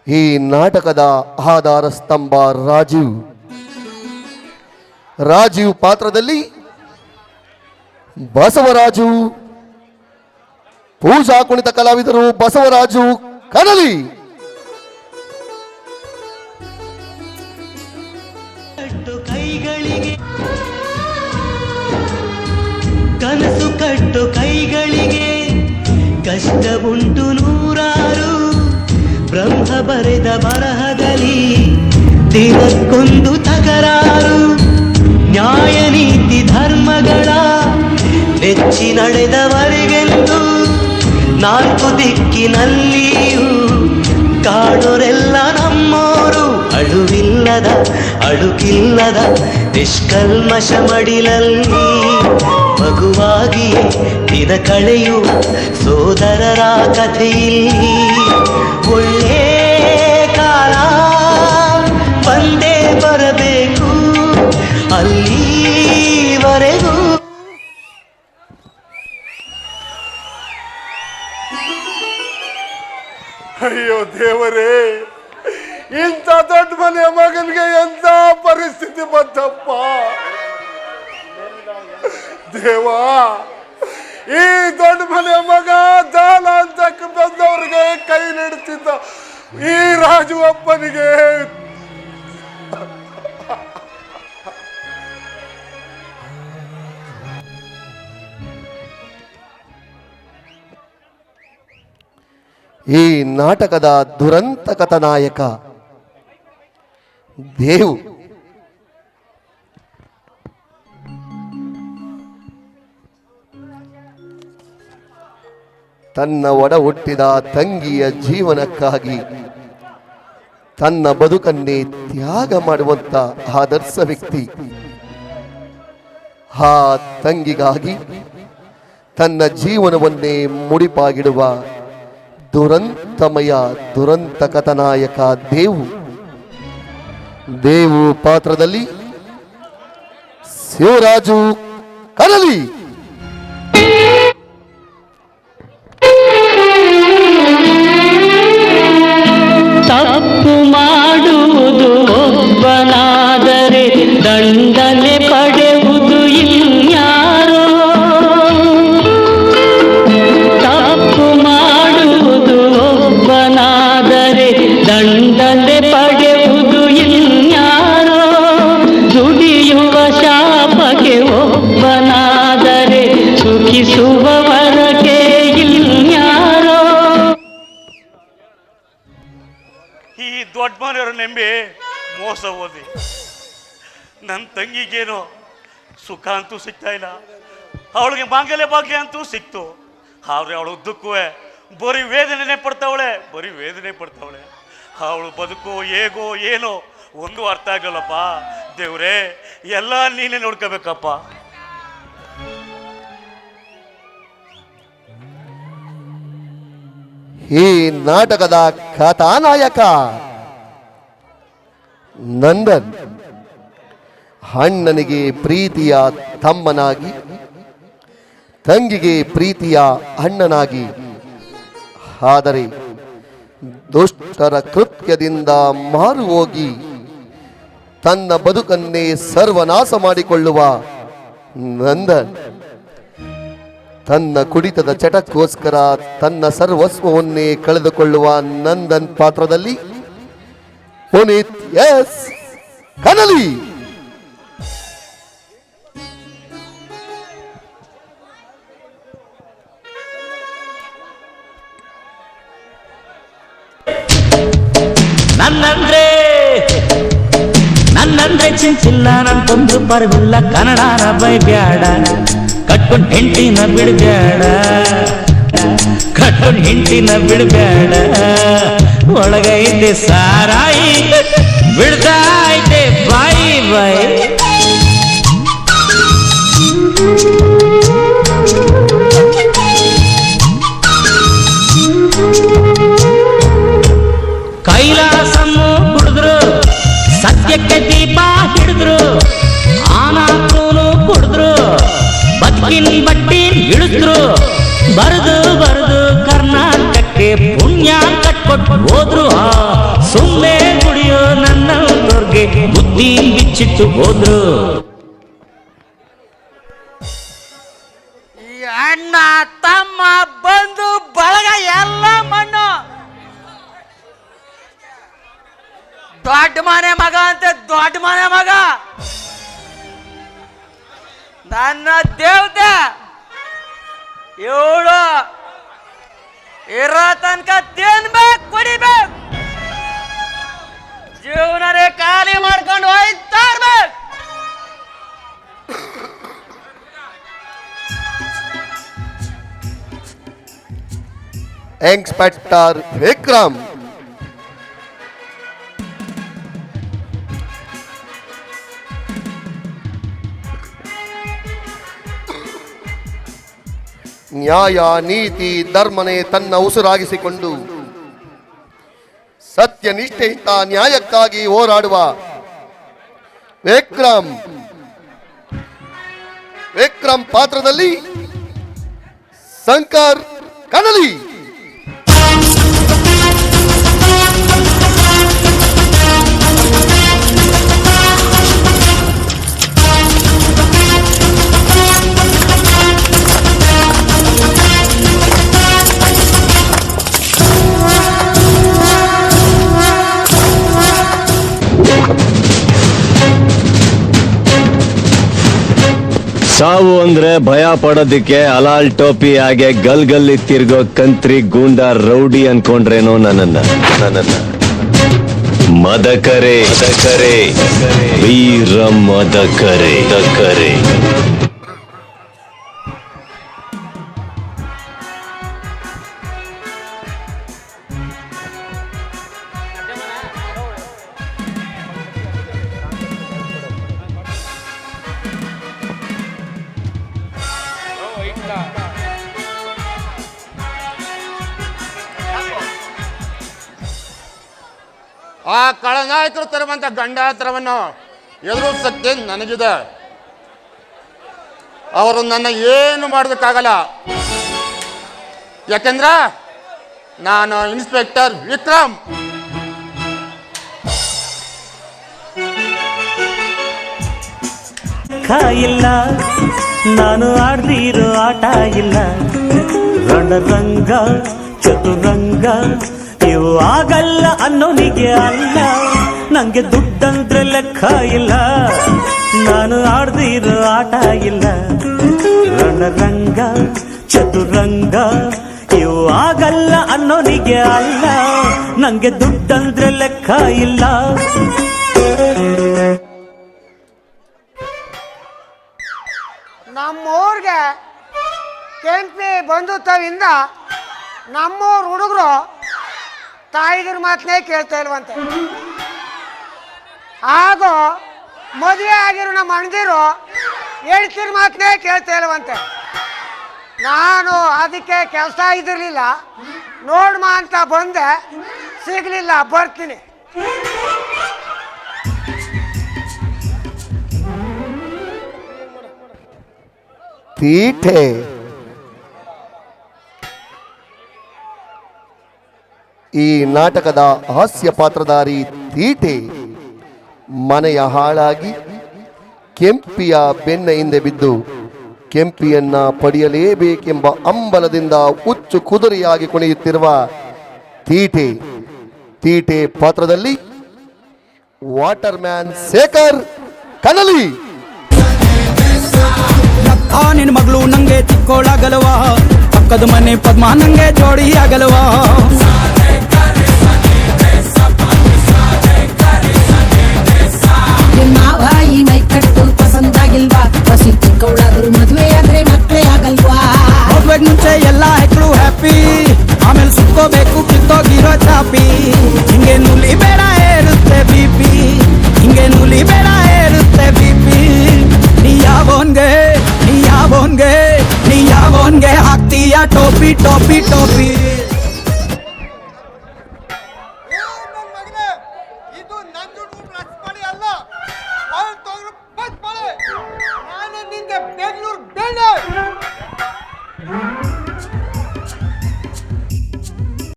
ಈ ನಾಟಕದ ಆಧಾರ ಸ್ತಂಭ ರಾಜೀವ್ ಪಾತ್ರದಲ್ಲಿ ಬಸವರಾಜು, ಪೂಜಾ ಕುಣಿತ ಕಲಾವಿದರು ಬಸವರಾಜು ಕನಲಿ. ಕನಸು ಕಟ್ಟು ಕೈಗಳಿಗೆ ಕಷ್ಟ ಉಂಟು ನೂರಾರು, ಬ್ರಹ್ಮ ಬರೆದ ಬರಹದಲ್ಲಿ ದಿನಕ್ಕೊಂದು ತಕರಾರು. ನ್ಯಾಯ ನೀತಿ ಧರ್ಮಗಳ ನೆಚ್ಚಿ ನಡೆದವರಿಗೆಂದು ನಾಲ್ಕು ದಿಕ್ಕಿನಲ್ಲಿಯೂ ಕಾಣೋರೆಲ್ಲ ನಮ್ಮೋರು. ಅಳುವಿಲ್ಲದ ಅಳುಕಿಲ್ಲದ ನಿಷ್ಕಲ್ಮಶ ಮಡಿಲಲ್ಲಿ ಮಗುವಾಗಿಯೇ ದಿನ ಕಳೆಯುವ ಸೋದರರ ಕಥೆಯಲ್ಲಿ ಒಳ್ಳೆ ಕಾಲ ಬಂದೇ ಬರಬೇಕು ಅಲ್ಲಿವರೆಗೂ. ಅಯ್ಯೋ ದೇವರೇ, ಇಂಥ ದೊಡ್ಡ ಮನೆಯ ಮಗನಿಗೆ ಎಂತ ಪರಿಸ್ಥಿತಿ ಬಂತಪ್ಪ ದೇವಾ. ಈ ದೊಡ್ಡ ಮನೆಯ ಮಗ ದಾನ ಅಂತ ಬಂದವ್ರಿಗೆ ಕೈ ನೀಡುತ್ತಿದ್ದ ಈ ರಾಜು ಅಪ್ಪನಿಗೆ ಈ ನಾಟಕದ ದುರಂತ ಕಥಾನಾಯಕ ದೇವ್. ತನ್ನ ಒಡ ಹುಟ್ಟಿದ ತಂಗಿಯ ಜೀವನಕ್ಕಾಗಿ ತನ್ನ ಬದುಕನ್ನೇ ತ್ಯಾಗ ಮಾಡುವಂತ ಆದರ್ಶ ವ್ಯಕ್ತಿ. ಆ ತಂಗಿಗಾಗಿ ತನ್ನ ಜೀವನವನ್ನೇ ಮುಡಿಪಾಗಿಡುವ ದುರಂತಮಯ ದುರಂತ ಕಥಾನಾಯಕ ದೇವು ಪಾತ್ರದಲ್ಲಿ ಶಿವರಾಜು ಕನಲಿ. ತಪ್ಪು ಮಾಡುವುದು ಒಬ್ಬನಾದರೆ ದಂಡನೆ ಪಡೆಯುವುದು ಇನ್ಯಾರೋ. ತಪ್ಪು ಮಾಡುವುದು ಒಬ್ಬನಾದರೆ ದಂಡನೆ ಪಡೆಯುವುದು ಇನ್ಯಾರೋ. ದುಡಿಯುವ ಶಾಪಕ್ಕೆ ಒಬ್ಬನಾದರೆ ಸುಖಿಸುವವರಕ್ಕೆ ಇನ್ಯಾರೋ. ಈ ದೊಡ್ಡ ಮನೆಯವರು ನೆಂಬಿ ಮೋಸ ಹೋದಿ. ನನ್ನ ತಂಗಿಗೇನೋ ಸುಖ ಅಂತೂ ಸಿಗ್ತಾ ಇಲ್ಲ, ಅವಳಿಗೆ ಮಾಂಗಲ್ಯ ಭಾಗ್ಯ ಅಂತೂ ಸಿಕ್ತು. ಆದ್ರೆ ಅವಳು ಉದ್ದಕ್ಕೂ ಬರೀ ವೇದನೆ ಪಡ್ತಾವಳೆ. ಅವಳು ಬದುಕು ಹೇಗೋ ಏನೋ ಒಂದು ಅರ್ಥ ಆಗಲ್ಲಪ್ಪ. ದೇವ್ರೇ, ಎಲ್ಲ ನೀನೇ ನೋಡ್ಕೋಬೇಕಪ್ಪ. ಈ ನಾಟಕದ ಕಥಾನಾಯಕ ನಂದನ್. ಅಣ್ಣನಿಗೆ ಪ್ರೀತಿಯ ತಮ್ಮನಾಗಿ, ತಂಗಿಗೆ ಪ್ರೀತಿಯ ಅಣ್ಣನಾಗಿ, ಆದರೆ ದುಷ್ಟರ ಕೃತ್ಯದಿಂದ ಮಾರು ಹೋಗಿ ತನ್ನ ಬದುಕನ್ನೇ ಸರ್ವನಾಶ ಮಾಡಿಕೊಳ್ಳುವ ನಂದನ್. ತನ್ನ ಕುಡಿತದ ಚಟಕ್ಕೋಸ್ಕರ ತನ್ನ ಸರ್ವಸ್ವವನ್ನೇ ಕಳೆದುಕೊಳ್ಳುವ ನಂದನ್ ಪಾತ್ರದಲ್ಲಿ ಪುನೀತ್ ಎಸ್ ಕನಲಿ. ನನ್ನಂದ್ರೆ ಚಿಂಚಿಲ್ಲ, ನಂಗೊಂದು ಬರವಿಲ್ಲ, ಕನ್ನಡನ ಬೈಬ್ಯಾಡ, ಕಟ್ಕೊಂಡು ಹೆಂಡತಿನ ಬಿಡಬೇಡ, ಒಳಗೈತೆ ಸಾರಾಯಿ ಬಿಡ್ತಾ ಐತೆ ಬಾಯಿ. ಕೈಲಾಸನ್ನು ಕುಡಿದ್ರು, ಸತ್ಯಕ್ಕೆ ದೀಪ ಹಿಡಿದ್ರು, ಆನಾಕೂನು ಕುಡಿದ್ರು, ಬದುಕಿನ ಬಟ್ಟಿ ಇಳಿದ್ರು, ಬರೆದು ಕರ್ನಾಟಕಕ್ಕೆ ಪುಣ್ಯ ಕಟ್ಕೊಟ್ಟು ಹೋದ್ರು. ಸುಮ್ಮನೆ ಕುಡಿಯೋ ನನ್ನ ತೊರ್ಗೆ ಬುದ್ಧಿ ಬಿಚ್ಚಿಟ್ಟು ಹೋದ್ರು. ಈ ಅಣ್ಣ ತಮ್ಮ ಬಂದು ಬಳಗ ಎಲ್ಲ ಮಣ್ಣು. ದೊಡ್ಡ ಮನೆ ಮಗ ಅಂತೆ ದೊಡ್ಡ ಮನೆ ಮಗ, ನನ್ನ ದೇವತೆ ಇವಳು ಇರೋ ತನಕ ತಿನ್ಬೇಕು ಕುಡಿಬೇಕು, ಜೀವನರೇ ಖಾಲಿ ಮಾಡ್ಕೊಂಡು ಹೋಯ್ತಾ ಇರ್ಬೇಕು. ಇನ್ಸ್ಪೆಕ್ಟರ್ ವಿಕ್ರಮ್. ನ್ಯಾಯ ನೀತಿ ಧರ್ಮನೇ ತನ್ನ ಉಸಿರಾಗಿಸಿಕೊಂಡು ಸತ್ಯ ನಿಷ್ಠೆಯಿಂದ ನ್ಯಾಯಕ್ಕಾಗಿ ಹೋರಾಡುವ ವಿಕ್ರಮ್ ಪಾತ್ರದಲ್ಲಿ ಶಂಕರ್ ಕನಲಿ. ಸಾವು ಅಂದ್ರೆ ಭಯ ಪಡೋದಿಕ್ಕೆ ಹಲಾಲ್ ಟೋಪಿ ಹಾಗೆ ಗಲ್ಗಲ್ಲಿ ತಿರ್ಗೋ ಕಂತ್ರಿ ಗೂಂಡ ರೌಡಿ ಅನ್ಕೊಂಡ್ರೇನೋ ನನ್ನನ್ನ ಮದಕರೆ ವೀರ ಮದಕರೆ. ಆ ಕಳನಾಯಕರು ತರುವಂತ ಗಂಡಾತರವನ್ನು ಎದುರಿಸಕ್ಕೆ ನನಗಿದೆ. ಅವರು ನನ್ನ ಏನು ಮಾಡೋದಕ್ಕಾಗಲ್ಲ, ಯಾಕೆಂದ್ರ ನಾನು ಇನ್ಸ್ಪೆಕ್ಟರ್ ವಿಕ್ರಮ್. ಇಲ್ಲ ನಾನು ಆಡ್ದಿರೋ ಆಟ ಇಲ್ಲ, ರಣರಂಗ ಚತುರಂಗ ಇವು ಆಗಲ್ಲ ಅನ್ನೋನಿಗೆ ಅಲ್ಲ, ನಂಗೆ ದುಡ್ಡಂದ್ರೆ ಲೆಕ್ಕ ಇಲ್ಲ. ನಾನು ಆಡ್ದಿರೋ ಆಟ ಇಲ್ಲ, ರಣರಂಗ ಚತುರಂಗ ಇವು ಆಗಲ್ಲ ಅನ್ನೋನಿಗೆ ಅಲ್ಲ, ನಂಗೆ ದುಡ್ಡಂದ್ರೆ ಲೆಕ್ಕ ಇಲ್ಲ. ನಮ್ಮೂರ್ಗೆ ಕೆಂಪಿ ಬಂಧುತ್ವದಿಂದ ನಮ್ಮೂರ್ ಹುಡುಗರು ತಾಯಿಗಿರ ಮಾತನ್ನೇ ಕೇಳ್ತಾ ಇಲ್ವಂತೆ. ಹಾಗೂ ಮದುವೆ ಆಗಿರೋ ನಮ್ಮ ಅಣ್ಣದಿರು ಹೇಳ್ತಿರ ಮಾತನ್ನೇ ಕೇಳ್ತಾ ಇಲ್ವಂತೆ. ನಾನು ಅದಕ್ಕೆ ಕೆಲಸ ಇದಿರಲಿಲ್ಲ, ನೋಡ್ಮ ಅಂತ ಬಂದೆ, ಸಿಗಲಿಲ್ಲ, ಬರ್ತೀನಿ. ತೀಟೆ. ಈ ನಾಟಕದ ಹಾಸ್ಯ ಪಾತ್ರಧಾರಿ ತೀಟೆ ಮನೆಯ ಹಾಳಾಗಿ ಕೆಂಪಿಯ ಬೆನ್ನ ಹಿಂದೆ ಬಿದ್ದು ಕೆಂಪಿಯನ್ನ ಪಡೆಯಲೇಬೇಕೆಂಬ ಹಂಬಲದಿಂದ ಹುಚ್ಚು ಕುದುರೆಯಾಗಿ ಕುಣಿಯುತ್ತಿರುವ ತೀಟೆ ಪಾತ್ರದಲ್ಲಿ ವಾಟರ್ ಮ್ಯಾನ್ ಶೇಖರ್ ಕನಲಿ. ನಿನ್ನ ಮಗಳು ನಂಗೆ ಚಿಕ್ಕೋಳಾಗಲ್ವಾ, ಪಕ್ಕದ ಮನೆ ಪದ್ಮ ನಂಗೆ ಜೋಡಿ ಆಗಲ್ವಾ. ಮಾವ ಈ ಮೈ ಕಟ್ಟು ಪಸಂದಾಗಿಲ್ವಾ, ಹಸಿ ಚಿಕ್ಕವಳಾದ್ರು ಮದುವೆ ಆದ್ರೆ ಮಕ್ಕಳೇ ಆಗಲ್ವಾ. ಮದ್ವೆಗ್ ಮುಂಚೆ ಎಲ್ಲ ಹೆಕ್ಳು ಹ್ಯಾಪಿ, ಆಮೇಲೆ ಸುತ್ಕೋಬೇಕು ಕಿತ್ತೋಗಿರೋ ಚಾಪಿ. ಹಿಂಗೆ ನುಲಿ ಬೇಡ ಏರುತ್ತೆ ಬಿಪಿ, ಹಿಂಗೆ ನುಲಿ ಬೇಡ ಏರುತ್ತೆ ಬಿಪಿ. ನೀ ಯಾವೋನ್ಗೆ ಹಾಕ್ತೀಯ ಟೋಪಿ ಟೋಪಿ ಟೋಪಿ.